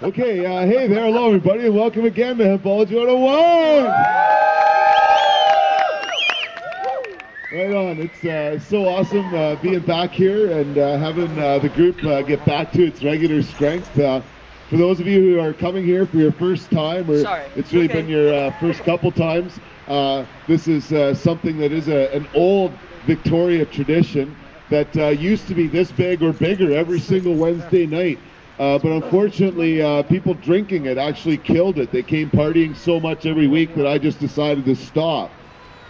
Okay, hey there, hello everybody, and welcome again to Hempology 101! Right on, it's so awesome being back here and having the group get back to its regular strength. For those of you who are coming here for your first time, or it's really been your first couple times, this is something that is an old Victoria tradition that used to be this big or bigger every single Wednesday night. But unfortunately, people drinking it actually killed it. They came partying so much every week that I just decided to stop.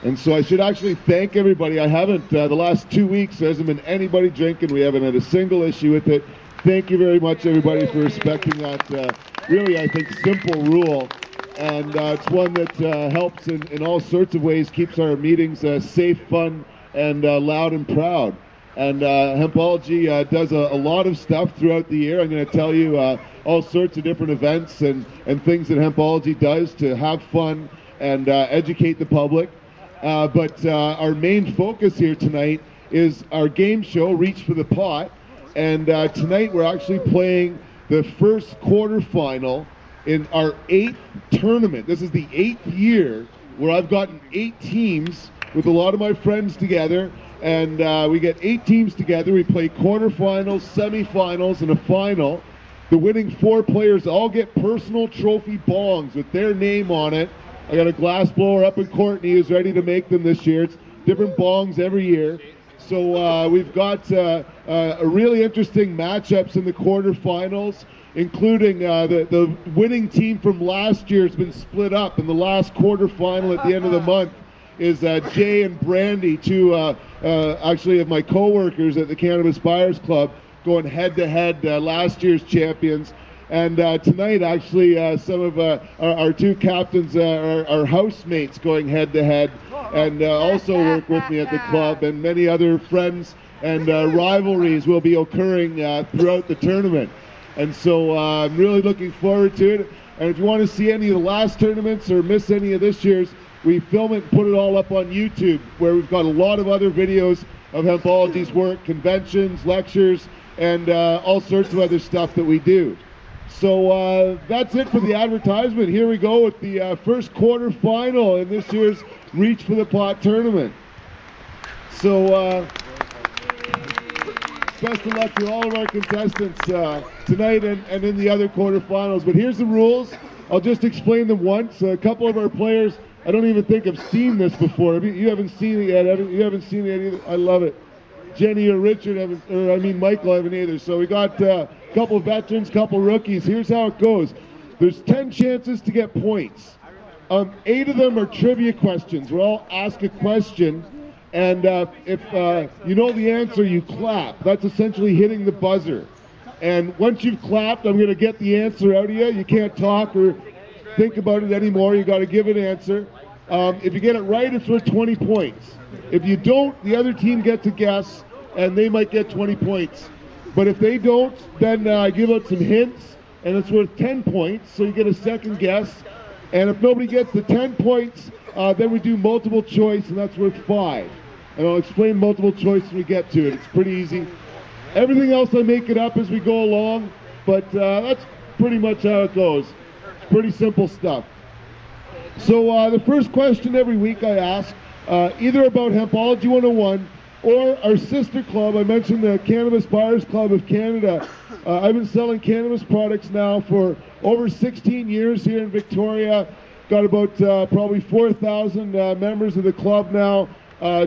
And so I should actually thank everybody. I haven't, the last 2 weeks, there hasn't been anybody drinking. We haven't had a single issue with it. Thank you very much, everybody, for respecting that really, I think, simple rule. And it's one that helps in all sorts of ways, keeps our meetings safe, fun, and loud and proud. And Hempology does a lot of stuff throughout the year. I'm going to tell you all sorts of different events and things that Hempology does to have fun and educate the public. But our main focus here tonight is our game show, Reach for the Pot. And tonight we're actually playing the first quarterfinal in our 8th tournament. This is the 8th year where I've gotten 8 teams with a lot of my friends together. And we get 8 teams together. We play quarterfinals, semifinals, and a final. The winning 4 players all get personal trophy bongs with their name on it. I got a glass blower up in Courtney who's ready to make them this year. It's different bongs every year. So we've got a really interesting matchups in the quarterfinals, including the winning team from last year has been split up in the last quarterfinal at the end of the month. Is Jay and Brandy, two actually of my co-workers at the Cannabis Buyers Club, going head-to-head, last year's champions. And tonight, actually, some of our 2 captains are housemates going head-to-head, and also work with me at the club, and many other friends and rivalries will be occurring throughout the tournament. And so I'm really looking forward to it. And if you want to see any of the last tournaments or miss any of this year's, we film it and put it all up on YouTube, where we've got a lot of other videos of Hempology's work, conventions, lectures, and all sorts of other stuff that we do. So that's it for the advertisement. Here we go with the first quarterfinal in this year's Reach for the Pot tournament. So best of luck to all of our contestants tonight and in the other quarterfinals. But here's the rules. I'll just explain them once. A couple of our players, I don't even think I've seen this before. You haven't seen it yet, you haven't seen it either. I love it. Jenny or Richard haven't, or I mean Michael haven't either. So we got a couple of veterans, couple rookies. Here's how it goes. There's 10 chances to get points. 8 of them are trivia questions. We'll all ask a question, and if you know the answer, you clap. That's essentially hitting the buzzer. And once you've clapped, I'm going to get the answer out of you. You can't talk or think about it anymore. You got to give an answer. If you get it right, it's worth 20 points. If you don't, the other team gets a guess, and they might get 20 points. But if they don't, then I give out some hints, and it's worth 10 points, so you get a second guess. And if nobody gets the 10 points, then we do multiple choice, and that's worth 5. And I'll explain multiple choice when we get to it. It's pretty easy. Everything else I make it up as we go along, but that's pretty much how it goes. It's pretty simple stuff. So the first question every week I ask, either about Hempology 101 or our sister club. I mentioned the Cannabis Buyers Club of Canada. I've been selling cannabis products now for over 16 years here in Victoria. Got about probably 4,000 members of the club now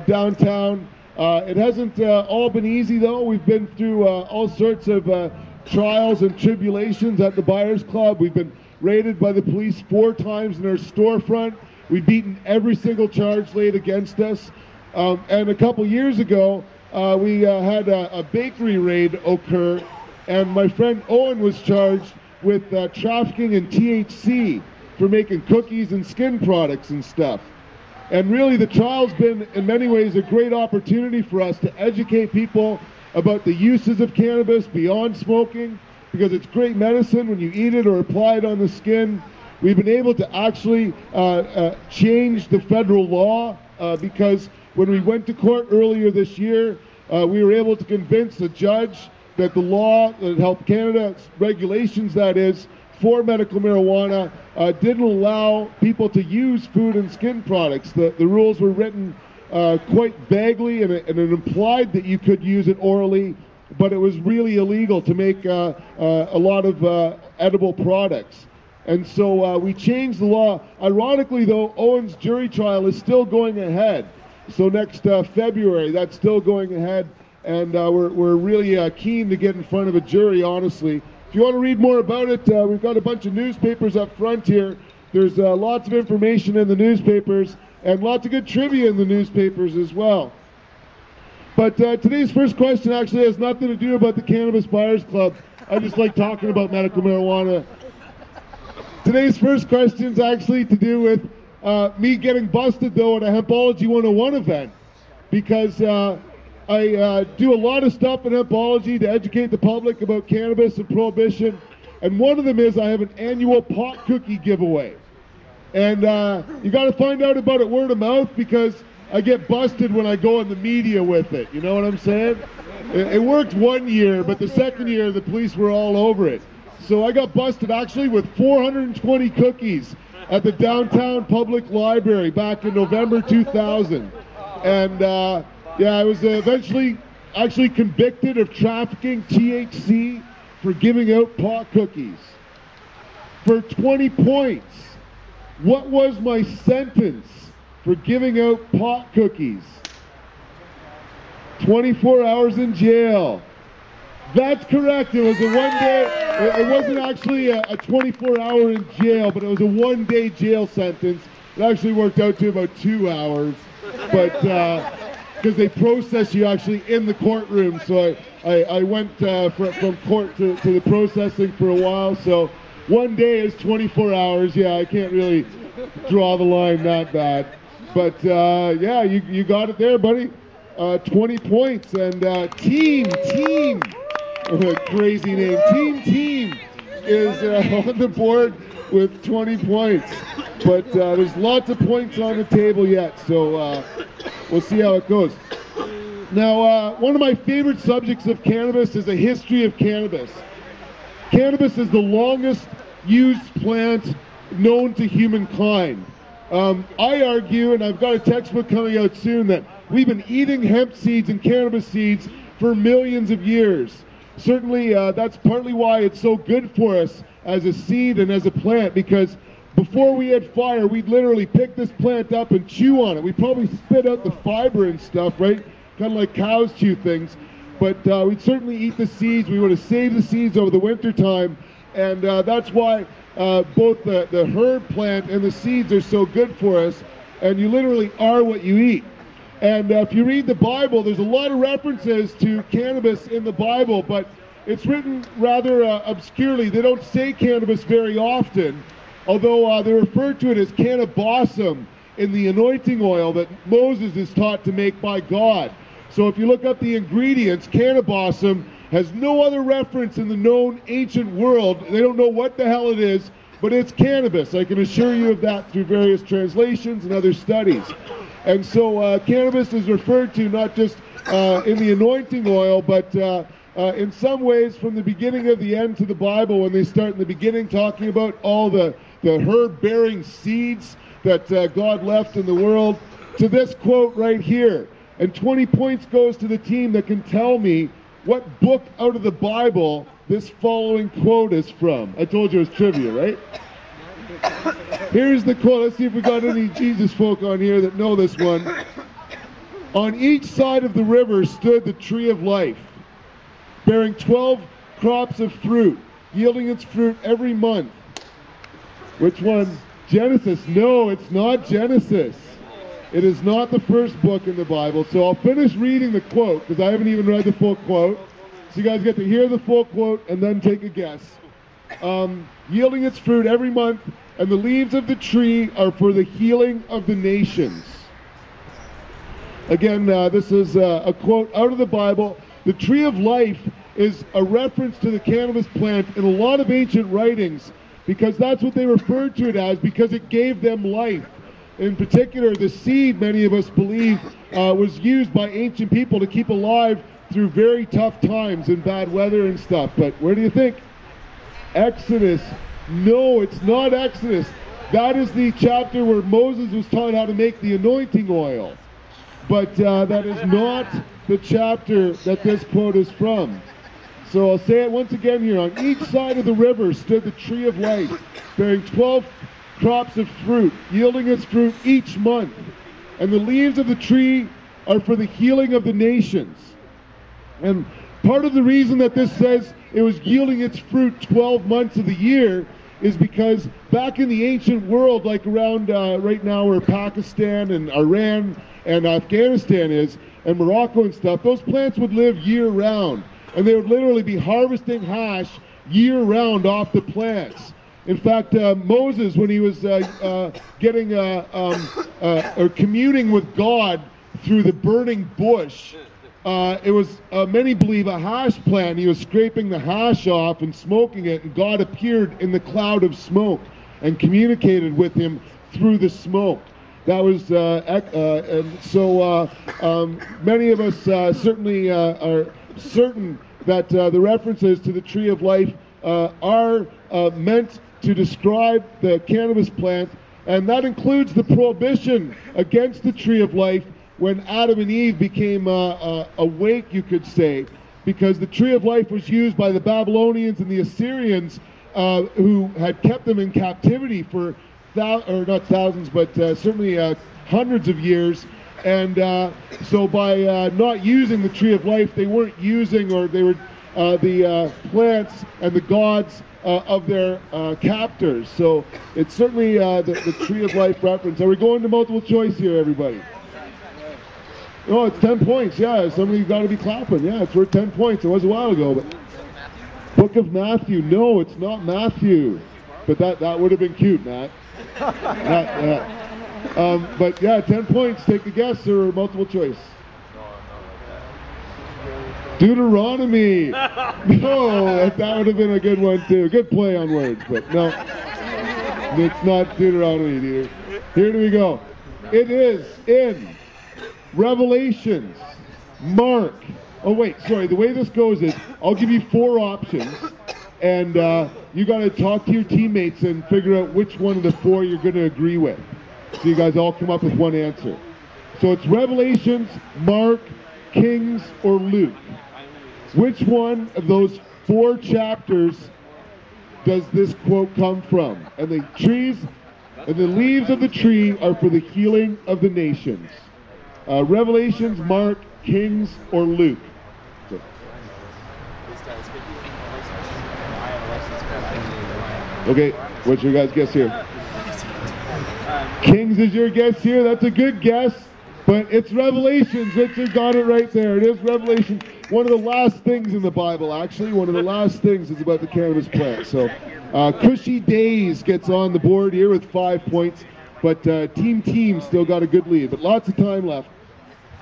downtown. It hasn't all been easy though. We've been through all sorts of trials and tribulations at the Buyers Club. We've been raided by the police 4 times in our storefront. We've beaten every single charge laid against us. And a couple years ago, we had a bakery raid occur, and my friend Owen was charged with trafficking in THC for making cookies and skin products and stuff. And really, the trial's been, in many ways, a great opportunity for us to educate people about the uses of cannabis beyond smoking, because it's great medicine when you eat it or apply it on the skin. We've been able to actually change the federal law because when we went to court earlier this year, we were able to convince the judge that the law, that Health Canada regulations that is, for medical marijuana didn't allow people to use food and skin products. The rules were written quite vaguely, and it implied that you could use it orally, but it was really illegal to make a lot of edible products. And so we changed the law. Ironically, though, Owen's jury trial is still going ahead. So next February, that's still going ahead, and we're really keen to get in front of a jury, honestly. If you want to read more about it, we've got a bunch of newspapers up front here. There's lots of information in the newspapers, and lots of good trivia in the newspapers as well. But today's first question actually has nothing to do about the Cannabis Buyers Club. I just like talking about medical marijuana. Today's first question is actually to do with me getting busted, though, at a Hempology 101 event, because I do a lot of stuff in Hempology to educate the public about cannabis and prohibition, and one of them is I have an annual pot cookie giveaway. And you got to find out about it word of mouth, because I get busted when I go in the media with it. You know what I'm saying? It worked one year, but the second year the police were all over it. So I got busted actually with 420 cookies at the downtown public library back in November 2000. And yeah, I was eventually actually convicted of trafficking THC for giving out pot cookies for 20 points. What was my sentence for giving out pot cookies? 24 hours in jail. That's correct. It was a one-day, it wasn't actually a 24-hour in jail, but it was a one-day jail sentence. It actually worked out to about 2 hours, but because they process you actually in the courtroom, so I went from court to the processing for a while. So one day is 24 hours. Yeah, I can't really draw the line that bad, but yeah, you got it there, buddy. 20 points, and team. Crazy name. Team is on the board with 20 points. But there's lots of points on the table yet, so we'll see how it goes. Now, one of my favorite subjects of cannabis is the history of cannabis. Cannabis is the longest used plant known to humankind. I argue, and I've got a textbook coming out soon, that we've been eating hemp seeds and cannabis seeds for millions of years. Certainly, that's partly why it's so good for us as a seed and as a plant, because before we had fire, we'd literally pick this plant up and chew on it. We'd probably spit out the fiber and stuff, right? Kind of like cows chew things. But we'd certainly eat the seeds. We would have saved the seeds over the winter time. And that's why both the herb plant and the seeds are so good for us. And you literally are what you eat. And if you read the Bible, there's a lot of references to cannabis in the Bible, but it's written rather obscurely. They don't say cannabis very often, although they refer to it as cannabosum in the anointing oil that Moses is taught to make by God. So if you look up the ingredients, cannabosum has no other reference in the known ancient world. They don't know what the hell it is, but it's cannabis. I can assure you of that through various translations and other studies. And so cannabis is referred to not just in the anointing oil, but in some ways from the beginning of the end to the Bible, when they start in the beginning talking about all the herb-bearing seeds that God left in the world, to this quote right here. And 20 points goes to the team that can tell me what book out of the Bible this following quote is from. I told you it was trivia, right? Here's the quote. Let's see if we got any Jesus folk on here that know this one. On each side of the river stood the tree of life, bearing 12 crops of fruit, yielding its fruit every month. Which one? Genesis. No, it's not Genesis. It is not the first book in the Bible. So I'll finish reading the quote, because I haven't even read the full quote. So you guys get to hear the full quote and then take a guess. Yielding its fruit every month, and the leaves of the tree are for the healing of the nations. Again, this is a quote out of the Bible. The tree of life is a reference to the cannabis plant in a lot of ancient writings, because that's what they referred to it as, because it gave them life. In particular, the seed, many of us believe, was used by ancient people to keep alive through very tough times and bad weather and stuff. But where do you think? Exodus No, it's not Exodus. That is the chapter where Moses was taught how to make the anointing oil. But that is not the chapter that this quote is from. So I'll say it once again here. On each side of the river stood the tree of life, bearing 12 crops of fruit, yielding its fruit each month. And the leaves of the tree are for the healing of the nations. And part of the reason that this says it was yielding its fruit 12 months of the year is because back in the ancient world, like around right now where Pakistan and Iran and Afghanistan is, and Morocco and stuff, those plants would live year-round. And they would literally be harvesting hash year-round off the plants. In fact, Moses, when he was getting or communing with God through the burning bush, it was, many believe, a hash plant. He was scraping the hash off and smoking it, and God appeared in the cloud of smoke and communicated with him through the smoke. That was, and so many of us certainly are certain that the references to the tree of life are meant to describe the cannabis plant, and that includes the prohibition against the tree of life when Adam and Eve became awake, you could say, because the tree of life was used by the Babylonians and the Assyrians who had kept them in captivity for not thousands, but certainly hundreds of years. And so by not using the tree of life, they weren't using, or they were the plants and the gods of their captors. So it's certainly the tree of life reference. Are we going to multiple choice here, everybody? Oh, it's 10 points. Yeah, somebody's got to be clapping. Yeah, it's worth 10 points. It was a while ago. But Book of Matthew. No, it's not Matthew. But that would have been cute, Matt. But yeah, 10 points. Take a guess or multiple choice. Deuteronomy. No, that would have been a good one too. Good play on words, but no, it's not Deuteronomy, dude. Here we go. It is in Revelations, Mark. Oh wait, sorry. The way this goes is I'll give you 4 options, and you got to talk to your teammates and figure out which one of the 4 you're going to agree with. So you guys all come up with one answer. So it's Revelations, Mark, Kings, or Luke. Which one of those 4 chapters does this quote come from? And the trees and the leaves of the tree are for the healing of the nations. Revelations, Mark, Kings, or Luke? So. Okay, what's your guys' guess here? Kings is your guess here. That's a good guess, but it's Revelations. Richard got it right there. It is Revelation. One of the last things in the Bible, actually. One of the last things is about the cannabis plant. So Kushy Daze gets on the board here with 5 points, but Team still got a good lead, but lots of time left.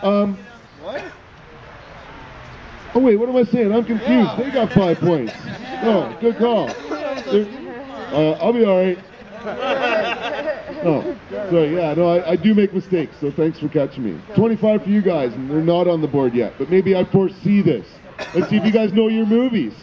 What? Oh wait, what am I saying? I'm confused. Yeah. They got 5 points. Oh, good call. I'll be all right. Oh, sorry. Yeah, no, I do make mistakes, so thanks for catching me. 25 for you guys, and they're not on the board yet, but maybe I foresee this. Let's see if you guys know your movies.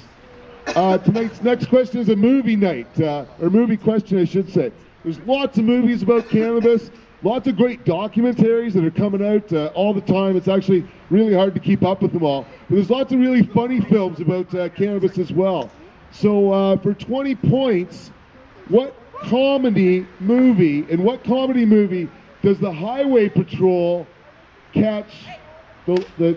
Tonight's next question is a movie night, or movie question, I should say. There's lots of movies about cannabis, lots of great documentaries that are coming out all the time. It's actually really hard to keep up with them all. But there's lots of really funny films about cannabis as well. So for 20 points, what comedy movie does the Highway Patrol catch the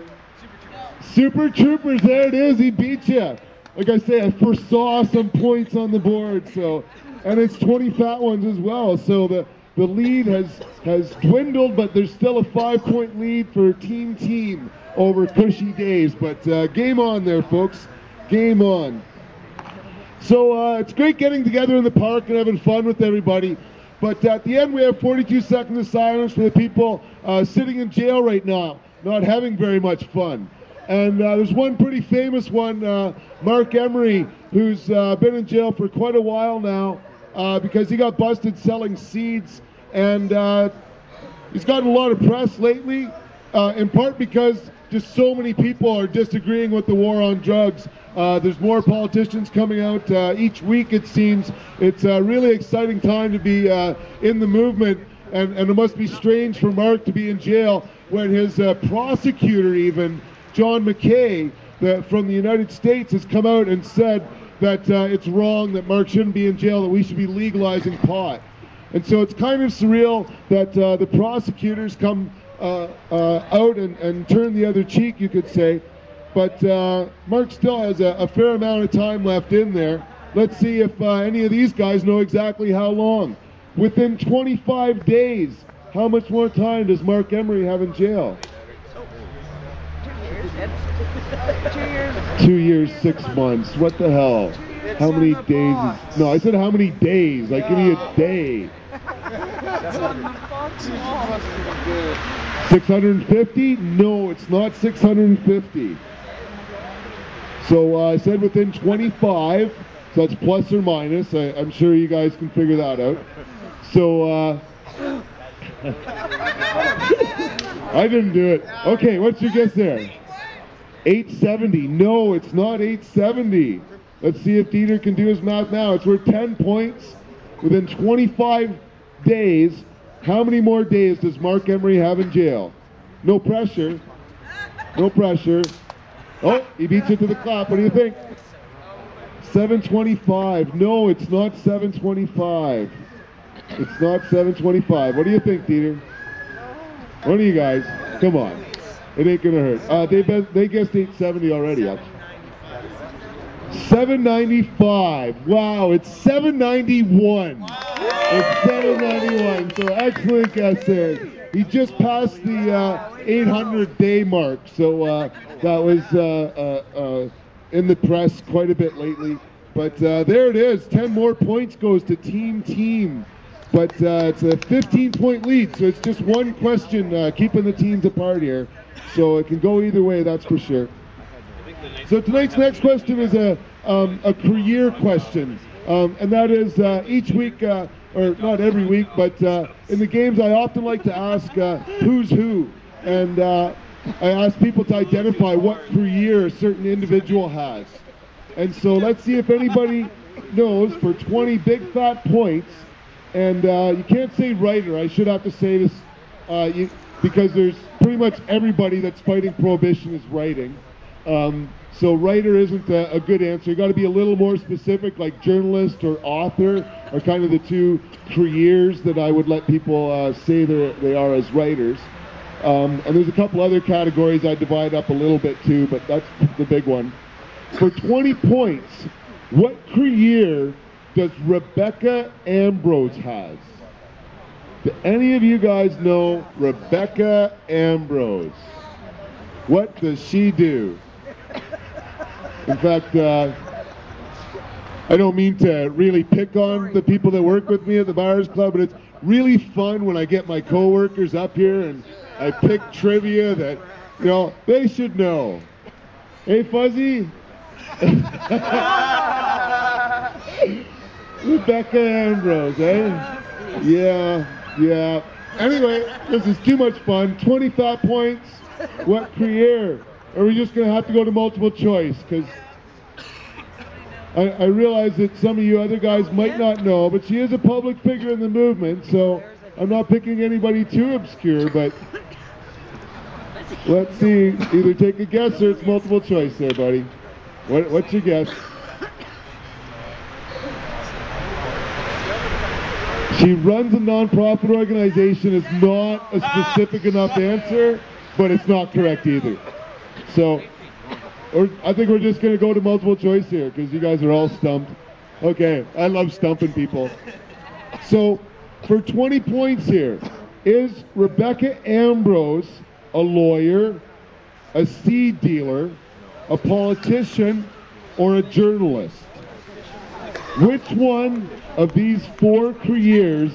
Super Troopers? There it is. He beat you. Like I say, I foresaw some points on the board. So, and it's 20 fat ones as well. So the lead has dwindled, but there's still a 5-point lead for Team over Kushy Daze. But game on there, folks. Game on. So it's great getting together in the park and having fun with everybody. But at the end, we have 42 seconds of silence for the people sitting in jail right now, not having very much fun. And there's one pretty famous one, Mark Emery, who's been in jail for quite a while now because he got busted selling seeds. And he's gotten a lot of press lately, in part because just so many people are disagreeing with the war on drugs. There's more politicians coming out each week, it seems. It's a really exciting time to be in the movement, and it must be strange for Mark to be in jail when his prosecutor, even, John McKay, from the United States, has come out and said that it's wrong, that Mark shouldn't be in jail, that we should be legalizing pot. And so it's kind of surreal that the prosecutors come out and turn the other cheek, you could say. But Mark still has a fair amount of time left in there. Let's see if any of these guys know exactly how long. Within 25 days, how much more time does Mark Emery have in jail? 2 years. 2 years, 6 months. What the hell? How many days? No, I said how many days. Like, give me a day. 650? No, it's not 650. So I said within 25, so that's plus or minus. I'm sure you guys can figure that out. So I didn't do it. Okay, what's your guess there? 870. No, it's not 870. Let's see if Dieter can do his math now. It's worth 10 points. Within 25 days, how many more days does Mark Emery have in jail? No pressure. No pressure. Oh, he beats it to the clap. What do you think? 725. No, it's not 725. It's not 725. What do you think, Dieter? One of you guys. Come on. It ain't gonna hurt. They guessed 870 already, actually. 795. Wow, it's 791. It's 791. So excellent guess there. He just passed the 800-day mark. So that was in the press quite a bit lately. But there it is. 10 more points goes to Team. But it's a 15-point lead. So it's just one question keeping the teams apart here. So it can go either way, that's for sure. So tonight's next question is a career question, and that is each week, or not every week, but in the games I often like to ask who's who, and I ask people to identify what career a certain individual has. And so let's see if anybody knows for 20 big fat points, and you can't say writer, I should have to say this, because there's pretty much everybody that's fighting prohibition is writing. So writer isn't a good answer. You got to be a little more specific, like journalist or author are kind of the two careers that I would let people say they are as writers. And there's a couple other categories I divide up a little bit too, but that's the big one. For 20 points, what career does Rebecca Ambrose has? Do any of you guys know Rebecca Ambrose? What does she do? In fact, I don't mean to really pick on the people that work with me at the Buyers Club, but it's really fun when I get my coworkers up here and I pick trivia that, you know, they should know. Hey, Fuzzy? Rebecca Ambrose, eh? Yeah. Anyway, this is too much fun. 20 fat points. What career? Or are we just going to have to go to multiple choice? Because I realize that some of you other guys might not know, but she is a public figure in the movement, so I'm not picking anybody too obscure, but let's see. Either take a guess or it's multiple choice there, buddy. What's your guess? She runs a non-profit organization is not a specific enough answer, but it's not correct either. So, I think we're just going to go to multiple choice here because you guys are all stumped. Okay, I love stumping people. So, for 20 points here, is Rebecca Ambrose a lawyer, a seed dealer, a politician, or a journalist? Which one of these four careers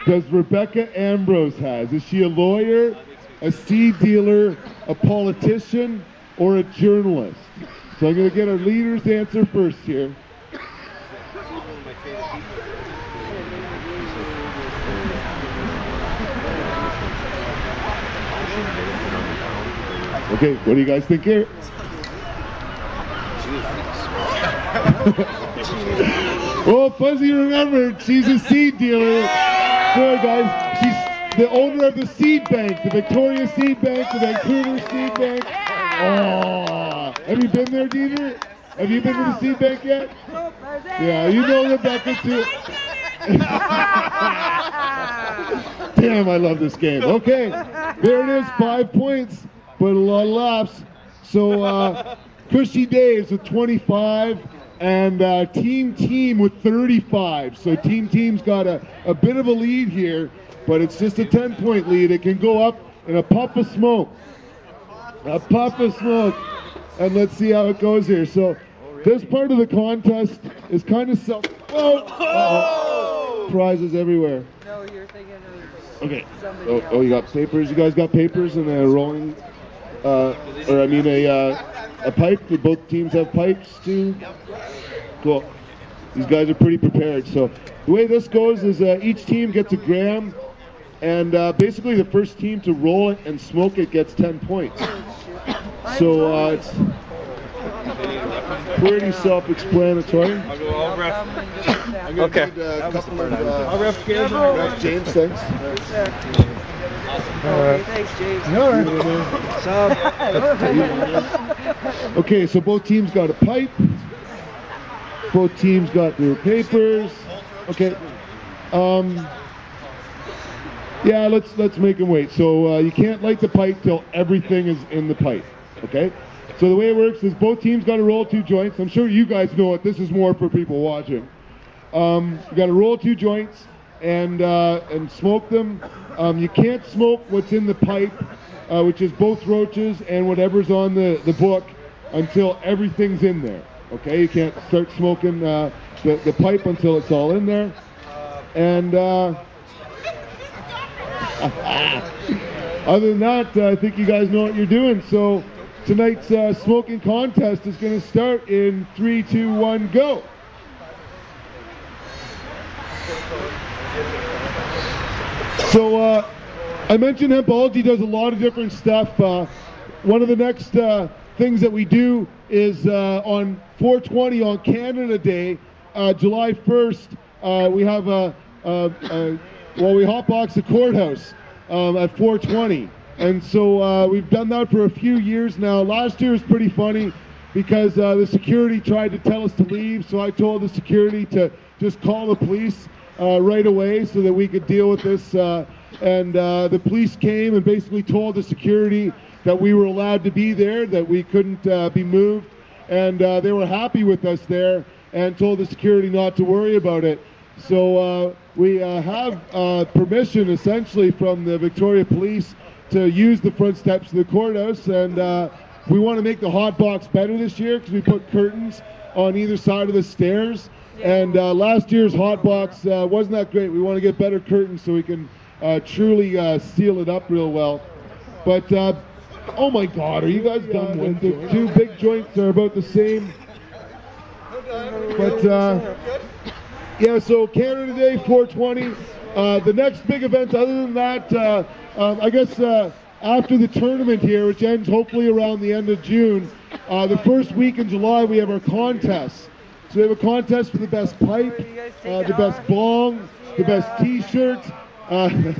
does Rebecca Ambrose has? Is she a lawyer, a seed dealer, a politician, or a journalist? So I'm going to get our leader's answer first here. Okay, what do you guys think here? Well, Fuzzy remembered she's a seed dealer. Sorry guys, she's the owner of the seed bank, the Victoria Seed Bank, the Vancouver Seed Bank. Oh, have you been there, Deidre? Have you been to the seed bank yet? Yeah, you know Rebecca too. Damn, I love this game. Okay, there it is, 5 points, but a lot of laughs. So, Kushy Daze with 25, and Team with 35. So Team's got a bit of a lead here, but it's just a 10-point lead. It can go up in a puff of smoke. A puff of smoke. And let's see how it goes here. So this part of the contest is kind of self... Oh! Prizes everywhere. No, you're thinking of Okay. somebody else. Oh, you got papers? You guys got papers and a rolling... a pipe? Do both teams have pipes too? Cool. These guys are pretty prepared. So the way this goes is each team gets a gram, and basically the first team to roll it and smoke it gets 10 points. So it's pretty self-explanatory. I'll go all ref. Okay. I'll ref James. Ref James, thanks. Thanks, James. Okay, so both teams got a pipe. Both teams got their papers. Okay. Yeah, let's make them wait. So you can't light the pipe till everything is in the pipe. Okay. So the way it works is both teams got to roll 2 joints. I'm sure you guys know it. This is more for people watching. You got to roll 2 joints and smoke them. You can't smoke what's in the pipe, which is both roaches and whatever's on the book, until everything's in there. Okay, you can't start smoking the pipe until it's all in there. And other than that, I think you guys know what you're doing. So tonight's smoking contest is going to start in 3, 2, 1, go. So I mentioned Hempology does a lot of different stuff. One of the next things that we do is on 420 on Canada Day, July 1st, we have we hotbox the courthouse at 420. And so we've done that for a few years now. Last year was pretty funny because the security tried to tell us to leave, so I told the security to just call the police right away so that we could deal with this. And the police came and basically told the security that we were allowed to be there, that we couldn't be moved. And they were happy with us there and told the security not to worry about it. So we have permission essentially from the Victoria Police to use the front steps of the courthouse, and we want to make the hot box better this year because we put curtains on either side of the stairs. And last year's hot box wasn't that great. We want to get better curtains so we can truly seal it up real well. But oh my God, are you guys done with the 2 big joints are about the same? But yeah, so Canada Day 420. The next big event, other than that, I guess after the tournament here, which ends hopefully around the end of June, the first week in July we have our contest. So we have a contest for the best pipe, the best bong, the best T-shirt, and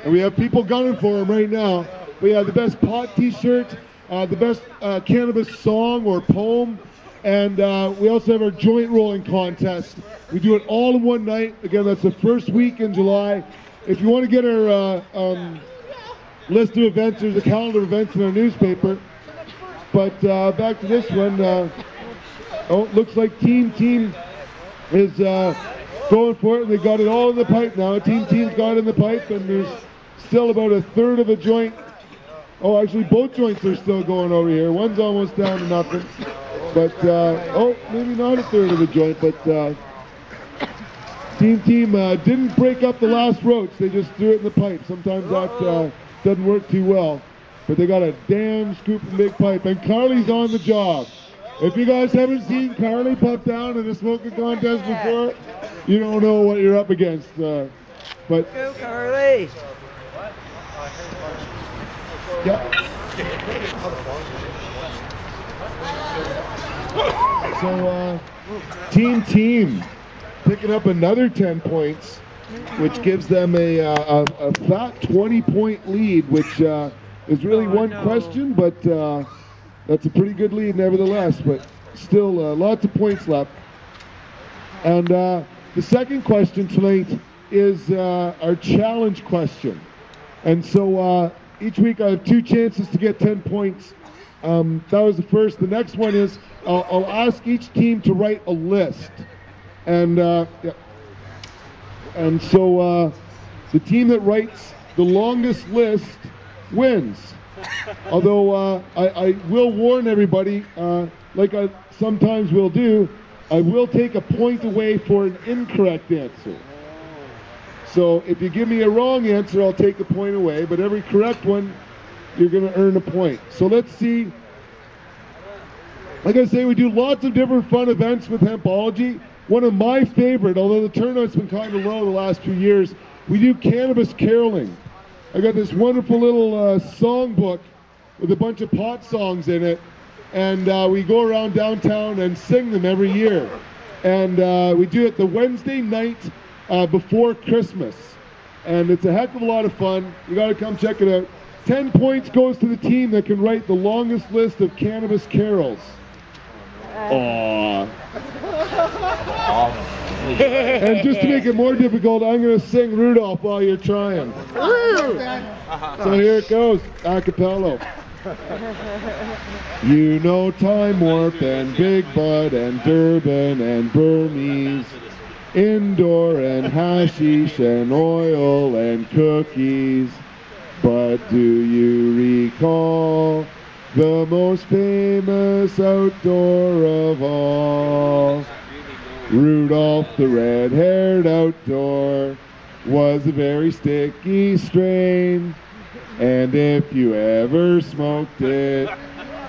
we have people gunning for them right now. We have the best pot T-shirt, the best cannabis song or poem, and we also have our joint rolling contest. We do it all in one night. Again, that's the first week in July. If you want to get our list of events, there's a calendar of events in our newspaper. But back to this one. Oh, it looks like Team is going for it, and they got it all in the pipe now. Team's got it in the pipe, and there's still about a third of a joint. Oh, actually, both joints are still going over here. One's almost down to nothing. But, oh, maybe not a third of a joint, but Team didn't break up the last roach. They just threw it in the pipe. Sometimes that doesn't work too well. But they got a damn scooping big pipe, and Carly's on the job. If you guys haven't seen Carly puff down in a smoking contest before, you don't know what you're up against. But Go, Carly! Yep. So, team picking up another 10 points, which gives them a fat 20-point lead, which is really one question, but that's a pretty good lead nevertheless, but still lots of points left. And the second question tonight is our challenge question. And so each week I have 2 chances to get 10 points. That was the first. The next one is I'll ask each team to write a list. And so the team that writes the longest list wins. Although I will warn everybody, like I sometimes will do, I will take a point away for an incorrect answer. So if you give me a wrong answer, I'll take a point away, but every correct one, you're going to earn a point. So let's see. Like I say, we do lots of different fun events with Hempology. One of my favorite, although the turnout's been kind of low the last few years, we do Cannabis caroling. I got this wonderful little song book with a bunch of pot songs in it, and we go around downtown and sing them every year. And we do it the Wednesday night before Christmas, and it's a heck of a lot of fun. You got to come check it out. 10 points goes to the team that can write the longest list of Cannabis carols. Aww. And just to make it more difficult, I'm going to sing Rudolph while you're trying. So here it goes, a cappella. You know Time Warp and Big Bud and Durban and Burmese, indoor and hashish and oil and cookies. But do you recall the most famous outdoor of all? Rudolph the red-haired outdoor was a very sticky strain, and if you ever smoked it,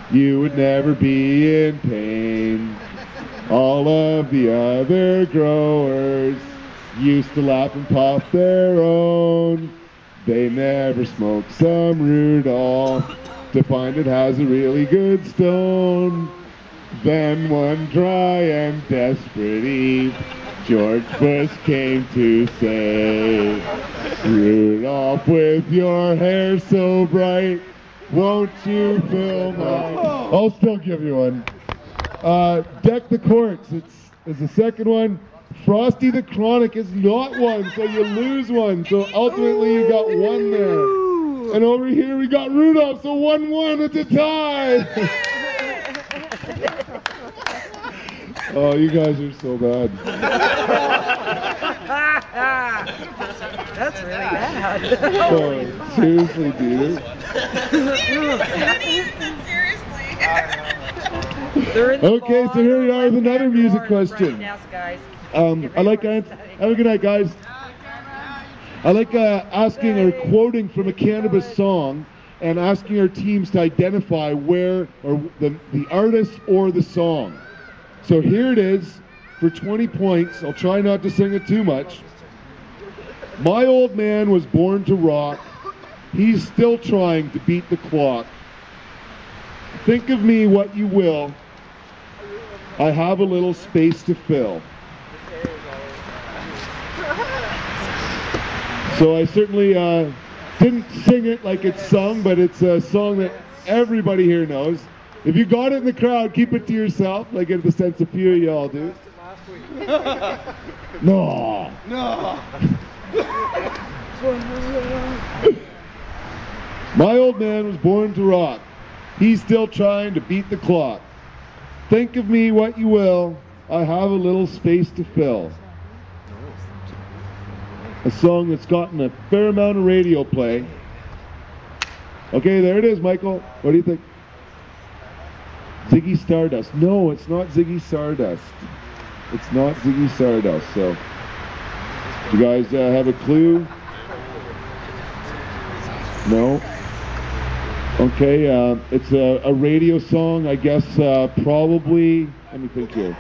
you would never be in pain. All of the other growers used to laugh and puff their own. They never smoked some Rudolph to find it has a really good stone. Then one dry and desperate eve, George Bush came to say, Rudolph, with your hair so bright, won't you fill my... I'll still give you one. Deck the Courts, it's the second one. Frosty the Chronic is not one, so you lose one. So ultimately you got one there. And over here we got Rudolph, so 1-1, it's a tie. Oh, you guys are so bad. That's really bad. Oh, seriously, dude. Okay, so here we are with another music question. I like have a good night, guys. I like asking or quoting from a Cannabis song and asking our teams to identify where or the artist or the song. So here it is for 20 points. I'll try not to sing it too much. My old man was born to rock. He's still trying to beat the clock. Think of me what you will. I have a little space to fill. So I certainly didn't sing it like it's sung, but it's a song that everybody here knows. If you got it in the crowd, keep it to yourself. I get the sense a few of y'all do. No. No. My old man was born to rock. He's still trying to beat the clock. Think of me what you will. I have a little space to fill. A song that's gotten a fair amount of radio play. Okay, there it is, Michael. What do you think? Ziggy Stardust. No, it's not Ziggy Stardust. It's not Ziggy Stardust. So, you guys have a clue? No? Okay, it's a radio song, I guess, probably, let me think here.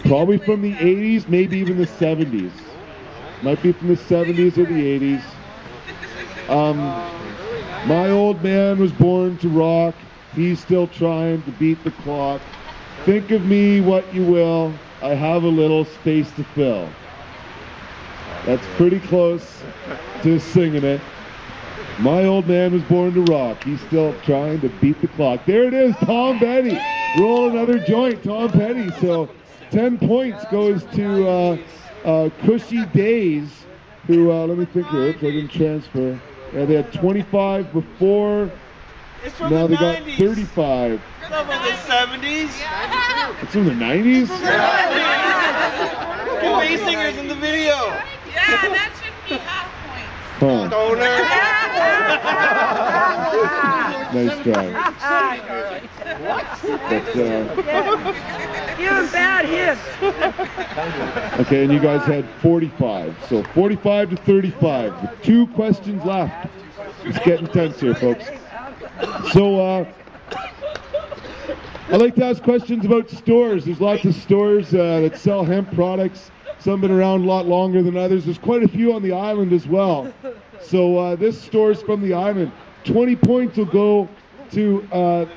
Probably from the 80s, maybe even the 70s. Might be from the 70s or the 80s. My old man was born to rock. He's still trying to beat the clock. Think of me what you will. I have a little space to fill. That's pretty close to singing it. My old man was born to rock. He's still trying to beat the clock. There it is, Tom Petty. Roll another joint, Tom Petty. So 10 points goes to Kushy Daze, who, let me think here. Oops, I didn't transfer. Yeah, they had 25 before. Now they got 35. It's from the 70s. It's from the 90s? Look at bass singers in the video. Yeah, that should be half points. Huh. Stoner. Nice try. You're a bad hit. Okay, and you guys had 45. So 45 to 35. With 2 questions left. It's getting tense here, folks. So, I like to ask questions about stores. There's lots of stores that sell hemp products. Some have been around a lot longer than others. There's quite a few on the island as well. So this store's from the island. 20 points will go to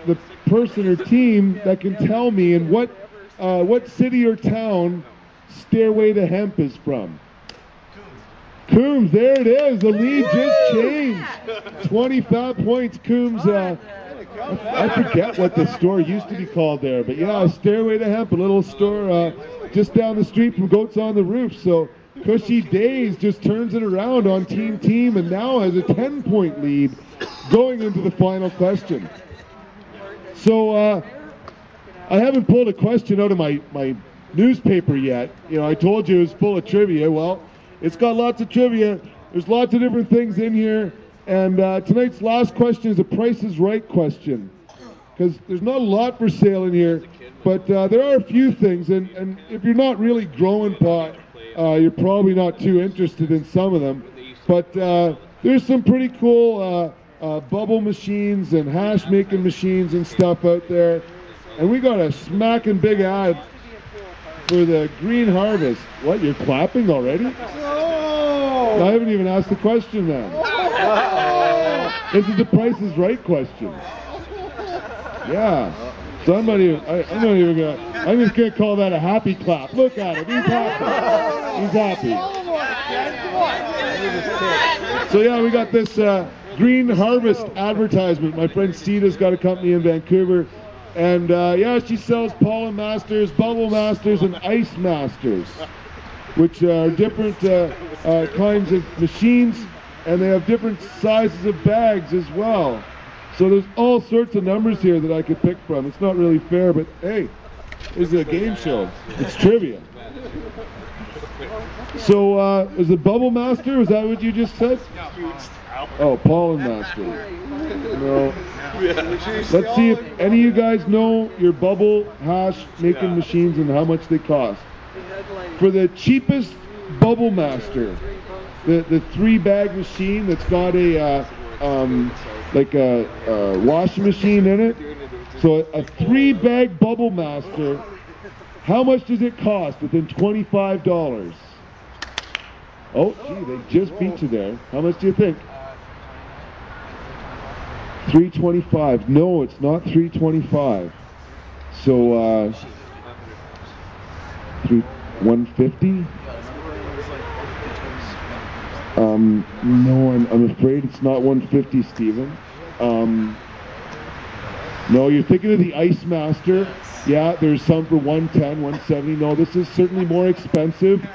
the person or team that can tell me in what city or town Stairway to Hemp is from. Coombs, there it is. The lead just changed. 25 points, Coombs. I forget what the store used to be called there, but yeah, Stairway to Hemp, a little store just down the street from Goats on the Roof. So Kushy Daze just turns it around on team and now has a 10-point lead going into the final question. So I haven't pulled a question out of my newspaper yet. You know, I told you it was full of trivia. Well, it's got lots of trivia. There's lots of different things in here. And tonight's last question is a Price is Right question. Because there's not a lot for sale in here, but there are a few things. And if you're not really growing pot, you're probably not too interested in some of them. But there's some pretty cool bubble machines and hash making machines and stuff out there. And we got a smacking big ad for the Green Harvest. What, you're clapping already? No. I haven't even asked the question then. This is the Price is Right question. Yeah. So I'm not even gonna, I'm just gonna call that a happy clap. Look at him, he's happy. He's happy. So yeah, we got this Green Harvest advertisement. My friend Sita's got a company in Vancouver. And yeah, she sells Pollen Masters, Bubble Masters, and Ice Masters, which are different kinds of machines, and they have different sizes of bags as well. So there's all sorts of numbers here that I could pick from. It's not really fair, but hey, it's a game show. It's trivia. So is it Bubble Master? Is that what you just said? Oh, Pollen Master. No. Let's see if any of you guys know your bubble hash making machines and how much they cost. For the cheapest Bubble Master, the 3-bag machine that's got a like a washing machine in it. So a 3-bag Bubble Master, how much does it cost within $25? Oh, gee, they just beat you there. How much do you think? $325. No, it's not $325. So, $150? No, I'm afraid it's not $150, Stephen. No, you're thinking of the Ice Master. Yeah, there's some for $110, $170. No, this is certainly more expensive.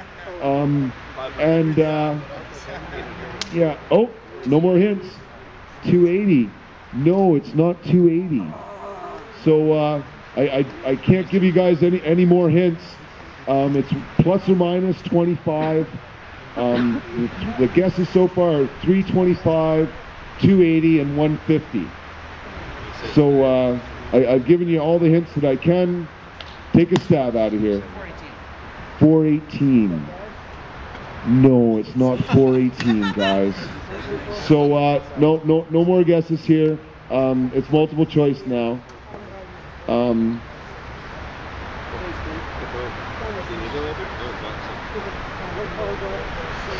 Yeah. Oh, no more hints. $280. No, it's not $280. So I can't give you guys any more hints. It's plus or minus 25. The guesses so far are $325, $280, and $150. So I've given you all the hints that I can. Take a stab out of here. $418. No, it's not $418, guys. So no more guesses here. It's multiple choice now.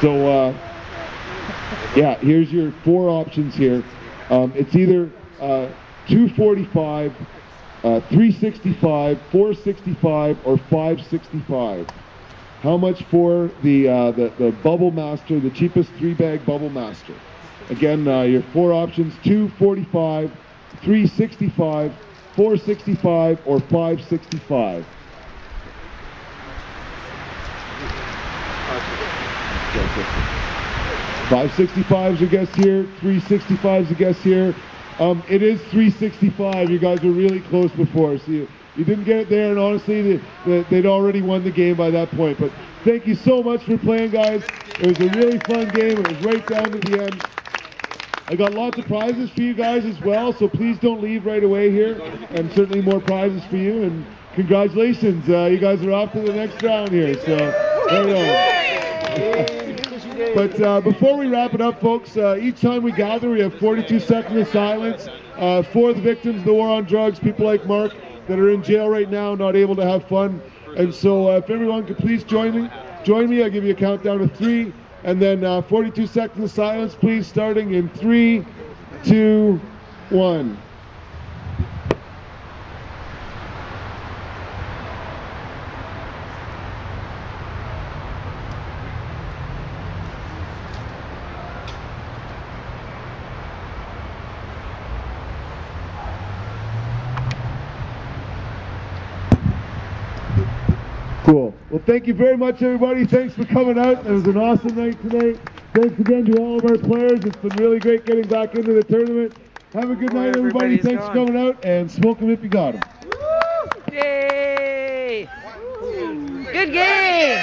So yeah, here's your 4 options here. It's either 245, 365, 465, or 565. How much for the Bubble Master, the cheapest 3-bag Bubble Master? Again, your 4 options: 245, 365, 465, or 565. 565 is your guess here. 365 is your guess here. It is 365. You guys were really close before, so you didn't get it there, and honestly, they'd already won the game by that point. But thank you so much for playing, guys. It was a really fun game. It was right down to the end. I got lots of prizes for you guys as well, so please don't leave right away here, and certainly more prizes for you. And congratulations, you guys are off to the next round here. So, right on. But before we wrap it up, folks, each time we gather, we have 42 seconds of silence for the victims of the war on drugs, people like Mark that are in jail right now, not able to have fun. And so if everyone could please join me. I'll give you a countdown of 3, and then 42 seconds of silence, please, starting in 3, 2, 1. Cool. Well, thank you very much, everybody. Thanks for coming out. It was an awesome night tonight. Thanks again to all of our players. It's been really great getting back into the tournament. Have a good night, everybody. Thanks for coming out, and smoke them if you got them. Yay! Good game!